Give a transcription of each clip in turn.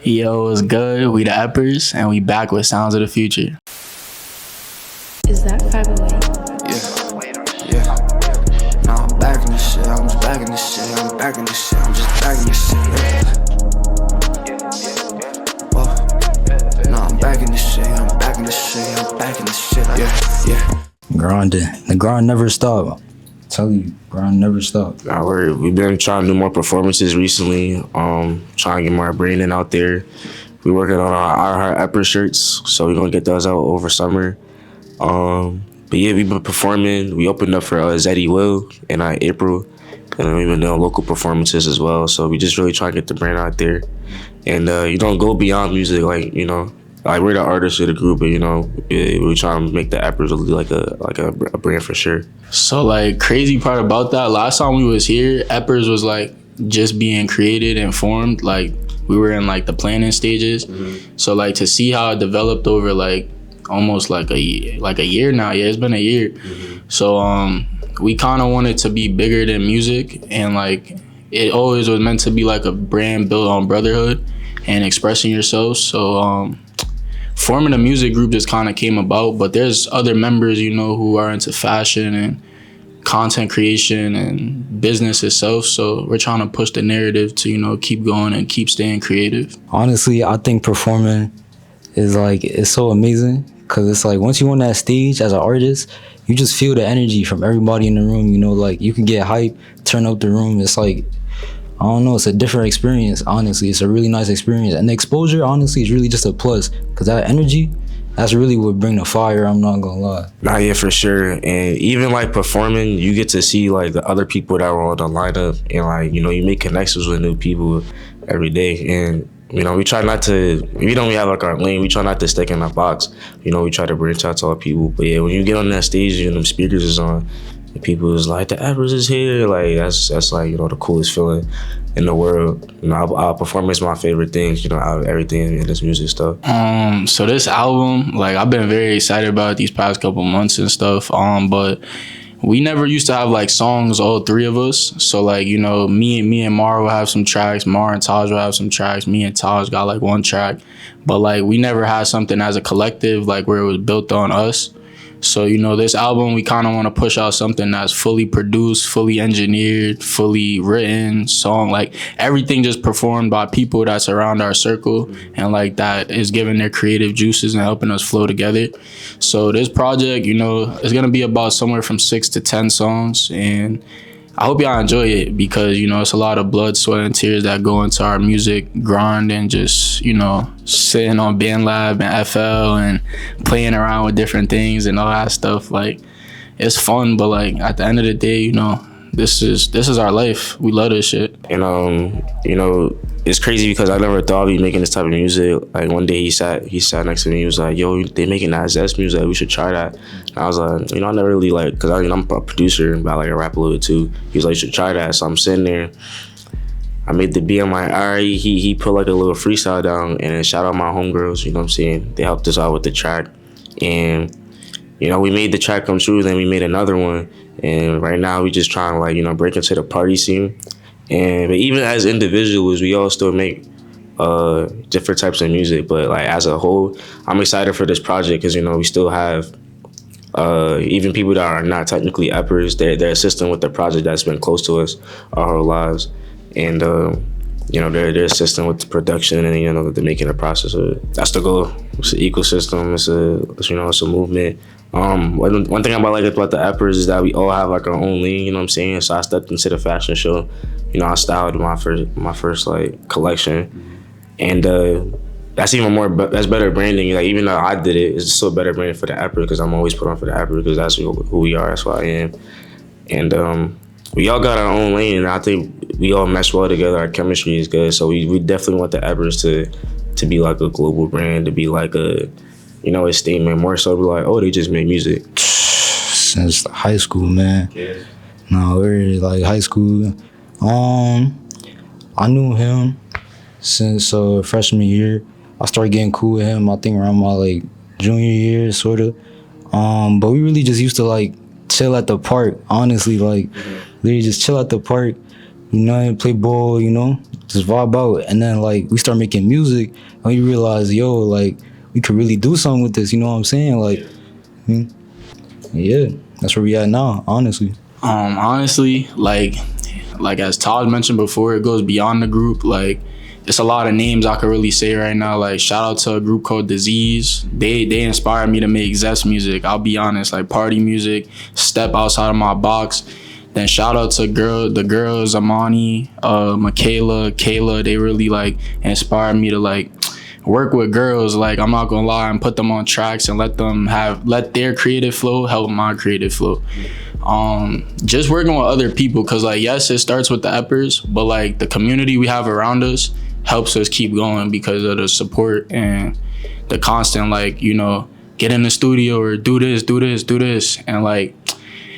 Yo, it's good. We the Eppers, and we back with Sounds of the Future. Is that 508? Yeah. No, I'm back in this shit. I'm just back in this shit. I'm back in this shit. I'm just back in this shit. Yeah. Whoa. No, I'm back in this shit. I'm back in this shit. I'm back in this shit. Yeah. Grinding. The grind never stop. Tell you, grind never stop. We've been trying to do more performances recently. Trying to get more branding out there. We're working on our Eppers shirts, so we're gonna get those out over summer. But yeah, we've been performing. We opened up for Zeddy Will in April, and we've been doing local performances as well. So we just really try to get the brand out there, and go beyond music. Like we're the artists of the group, but we're trying to make the Eppers like a brand for sure. So like crazy part about that, last time we was here, Eppers was like just being created and formed. Like we were in like the planning stages. Mm-hmm. So like to see how it developed over like almost like a year now. Yeah, it's been a year. Mm-hmm. So we kind of wanted to be bigger than music, and like it always was meant to be like a brand built on brotherhood and expressing yourself. So forming a music group just kind of came about, but there's other members, who are into fashion and content creation and business itself. So we're trying to push the narrative to, keep going and keep staying creative. Honestly, I think performing is it's so amazing, because it's like once you're on that stage as an artist, you just feel the energy from everybody in the room. You can get hype, turn up the room. It's like, I don't know, it's a different experience, honestly. It's a really nice experience. And the exposure, honestly, is really just a plus, because that energy, that's really what bring the fire, I'm not gonna lie. Nah, yeah, for sure. And even like performing, you get to see like the other people that were on the lineup, and you make connections with new people every day. And we try not to, we have like our lane, we try not to stick in a box. We try to branch out to all people. But yeah, when you get on that stage and them speakers is on, and people is like, the Eppers is here. Like that's like, the coolest feeling in the world. Our performance is my favorite thing, out of everything in this music stuff. So this album, like I've been very excited about it these past couple months and stuff. But we never used to have like songs, all three of us. So like, me and Mara will have some tracks, Mara and Taj will have some tracks, me and Taj got like one track. But like we never had something as a collective, like where it was built on us. So, this album, we kind of want to push out something that's fully produced, fully engineered, fully written, song, like everything just performed by people that's around our circle, and like that is giving their creative juices and helping us flow together. So this project, is going to be about somewhere from 6 to 10 songs, and I hope y'all enjoy it, because, it's a lot of blood, sweat, and tears that go into our music grind, and just, sitting on BandLab and FL and playing around with different things and all that stuff. Like, it's fun, but like at the end of the day, this is our life. We love this shit. And it's crazy because I never thought I'd be making this type of music. Like one day he sat next to me. He was like, "Yo, they making that zest music. We should try that." And I was like, I never really because I'm a producer, but I rap a little bit too. He was like, "You should try that." So I'm sitting there. I made the beat. I'm like, all right. He put like a little freestyle down, and then shout out my homegirls. You know what I'm saying? They helped us out with the track, and we made the track come true. Then we made another one, and right now we just trying to break into the party scene. But even as individuals, we all still make different types of music. But like as a whole, I'm excited for this project because we still have even people that are not technically Eppers. They're assisting with the project that's been close to us our whole lives, and they're assisting with the production and the making the process of it. That's the goal. It's an ecosystem. It's a movement. One thing about the Eppers is that we all have like our own lane. You know what I'm saying? So I stepped into the fashion show. I styled my first like collection, and that's even more. That's better branding. Like even though I did it, it's still better branding for the Eppers because I'm always put on for the Eppers because that's who we are. That's who I am, and we all got our own lane, and I think we all mesh well together. Our chemistry is good, so we definitely want the Eppers to be like a global brand, to be like a statement. More so, be like, oh, they just make music. Since high school, man. Yeah. No, we're like high school. I knew him since freshman year. I started getting cool with him, I think around my junior year, sort of. But we really just used to chill at the park, honestly, literally just chill at the park, and play ball, just vibe out. And then like we start making music, and we realize, yo, like we could really do something with this. You know what I'm saying? Like, yeah, that's where we at now. Honestly. Honestly, like as Todd mentioned before, it goes beyond the group. Like, it's a lot of names I could really say right now. Like, shout out to a group called Disease. They inspired me to make Zest music. I'll be honest, like party music, step outside of my box. Then shout out to the girls, Amani, Michaela, Kayla. They really like inspired me to like work with girls. Like, I'm not gonna lie, and put them on tracks and let their creative flow help my creative flow. Just working with other people, cause like, yes, it starts with the Eppers, but like the community we have around us helps us keep going because of the support and the constant, like, you know, get in the studio or do this, and like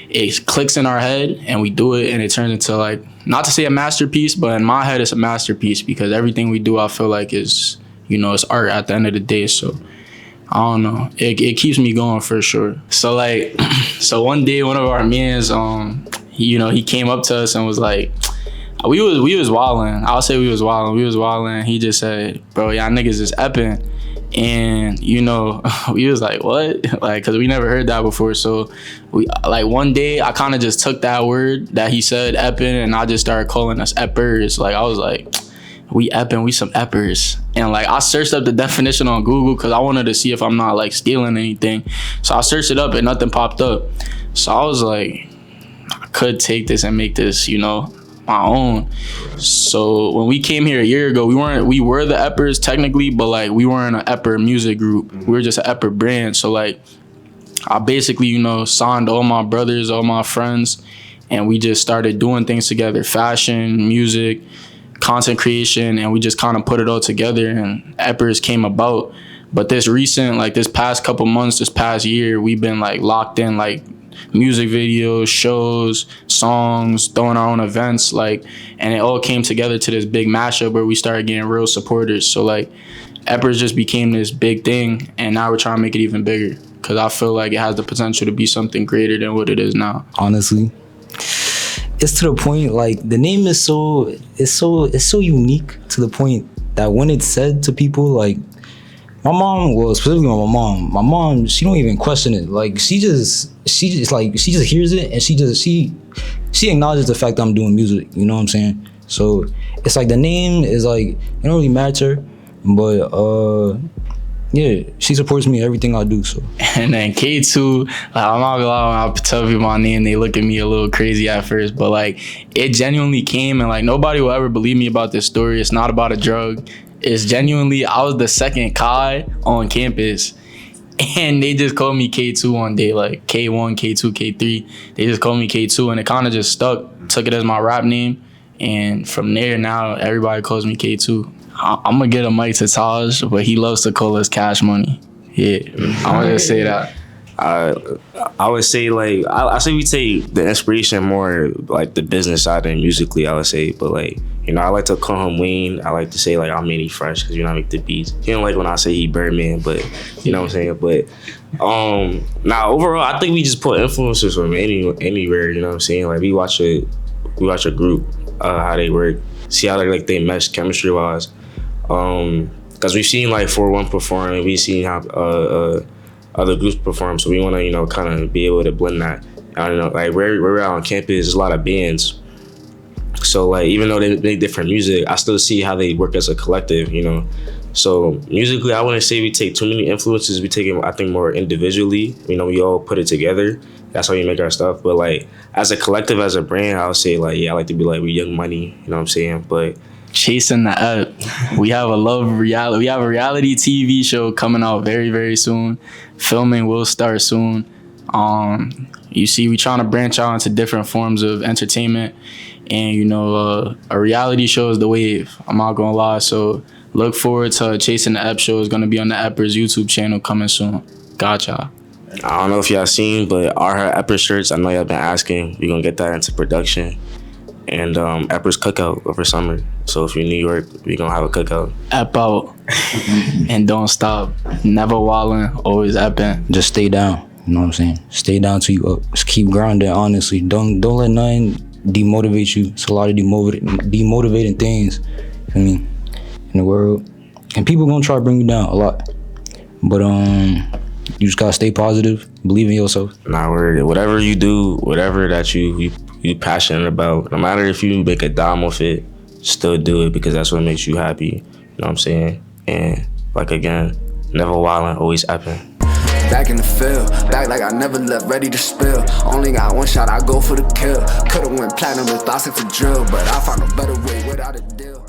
it clicks in our head and we do it, and it turns into, like, not to say a masterpiece, but in my head it's a masterpiece because everything we do I feel like is, you know, it's art at the end of the day. So I don't know, it keeps me going for sure. So like so one day one of our mans, you know, he came up to us and was like, we was wilding. I'll say we was wilding. He just said, bro, y'all niggas is epping. And, you know, we was like, what? Like, cause we never heard that before. So we, like, one day I kind of just took that word that he said, epping, and I just started calling us Eppers. Like, I was like, we epping, we some Eppers. And like, I searched up the definition on Google because I wanted to see if I'm not like stealing anything. So I searched it up and nothing popped up. So I was like, I could take this and make this, you know, my own. So when we came here a year ago, we were the Eppers technically, but like we weren't an Epper music group. We were just an Epper brand. So like I basically, you know, signed all my brothers, all my friends, and we just started doing things together, fashion, music, content creation, and we just kind of put it all together, and Eppers came about. But this past couple months, this past year, we've been like locked in, like music videos, shows, songs, throwing our own events, like, and it all came together to this big mashup where we started getting real supporters. So like Eppers just became this big thing, and now we're trying to make it even bigger because I feel like it has the potential to be something greater than what it is now. Honestly, it's to the point, like, the name is so unique to the point that when it's said to people, like, my mom, she don't even question it. Like, she just hears it, and she acknowledges the fact that I'm doing music, you know what I'm saying? So it's like the name is like, it don't really matter, but yeah, she supports me in everything I do. So, and then K2, like, I'm not gonna lie, when I tell people my name, they look at me a little crazy at first, but like it genuinely came, and like nobody will ever believe me about this story. It's not about a drug. It's genuinely, I was the second Kai on campus, and they just called me K2 one day, like K1, K2, K3. They just called me K2, and it kind of just stuck. Took it as my rap name, and from there now everybody calls me K2. I'm gonna get a mic to Taj, but he loves to call us Cash Money. Yeah, I'm gonna just say that. I would say, like, I say we take the inspiration more like the business side than musically, I would say. But like, you know, I like to call him Wayne. I like to say like I'm Manny Fresh because, you know, I make the beats. He don't like when I say he Birdman, but you know what I'm saying. But now overall, I think we just put influencers from anywhere. You know what I'm saying? Like we watch a group, how they work, see how they mesh chemistry wise. Because we've seen like 4-1 perform, and we've seen how other groups perform, so we want to, you know, kind of be able to blend that. I don't know, like where we're out on campus, there's a lot of bands. So like, even though they make different music, I still see how they work as a collective, you know. So musically, I wouldn't say we take too many influences. We take it, I think, more individually. You know, we all put it together. That's how we make our stuff. But like, as a collective, as a brand, I would say like, yeah, I like to be like, we Young Money, you know what I'm saying? But chasing the up. We have a reality TV show coming out very, very soon. Filming will start soon. You see, we trying to branch out into different forms of entertainment, and you know, a reality show is the wave. I'm not gonna lie. So look forward to Chasing the Ep show. Is gonna be on the Eppers YouTube channel coming soon. Gotcha. I don't know if y'all seen, but our Eppers shirts, I know y'all been asking. We're gonna get that into production. And Eppers cookout over summer. So if you're in New York, we're gonna have a cookout. Ep out. And don't stop. Never wildin', always epping. Just stay down. You know what I'm saying? Stay down till you up. Just keep grinding, honestly. Don't let nothing demotivate you. It's a lot of demotivating things. I mean, in the world. And people gonna try to bring you down a lot. But you just gotta stay positive, believe in yourself. Nah, whatever you do, whatever that you passionate about, no matter if you make a dime off it, still do it because that's what makes you happy. You know what I'm saying? And like again, never wildin', always epping. Back in the field, back like I never left, ready to spill. Only got one shot, I go for the kill. Could've went platinum with thoughts of the drill, but I found a better way without a deal.